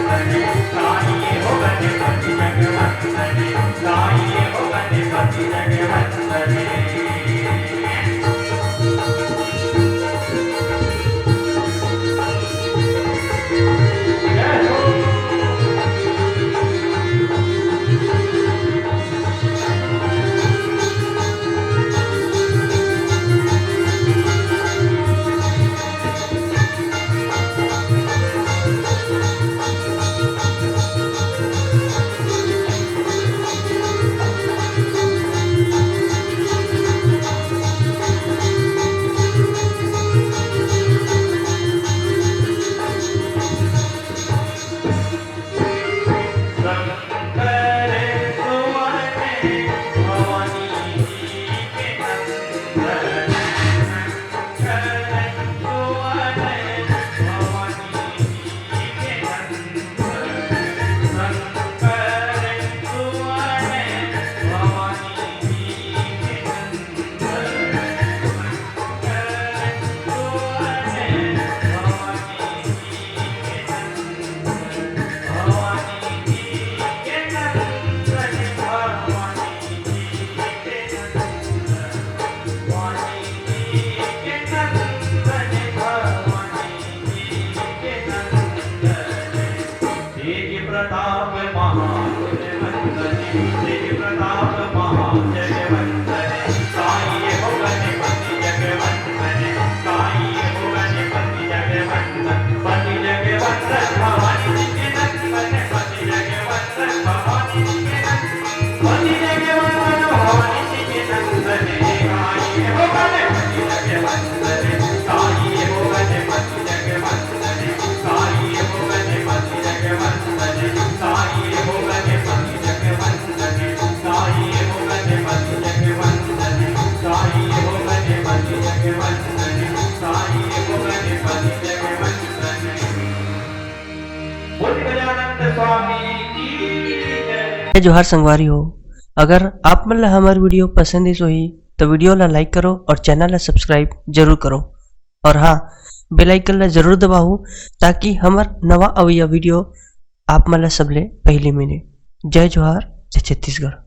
वंदने गाइए हो गणपति जग वंदने गाइए हो गणपति जग वंदने प्रताप महाजय वंदने तेज प्रताप महाजय वंदने गाइए हो गणपति जग वंदने गाइए हो गणपति जग वंदन पति जग वंदन भवानी जी के नंदन पति जग वंदन भवानी जी के नंदन पति जग वंदन भवानी जी के नंदन गाइए हो गणपति जग वंदने गाइए हो गणपति जग वंदने गाइए हो गणपति जग वंदने गाइए हो गणपति जग वंदने गाइए हो गणपति जग वंदने गाइए हो गणपति जग वंदने गाइए हो गणपति जग वंदने बोल गजानंद स्वामी की जय। जोहार संगवारी हो, अगर आप मन ला हमार वीडियो पसंद ही तो वीडियो ला लाइक करो और चैनल ला सब्सक्राइब जरूर करो और हाँ बेल आइकन ला जरूर दबाओ ताकि हमार नवा अवैया वीडियो आप मन ला सबले पहले मिले। जय जोहार, जय छत्तीसगढ़।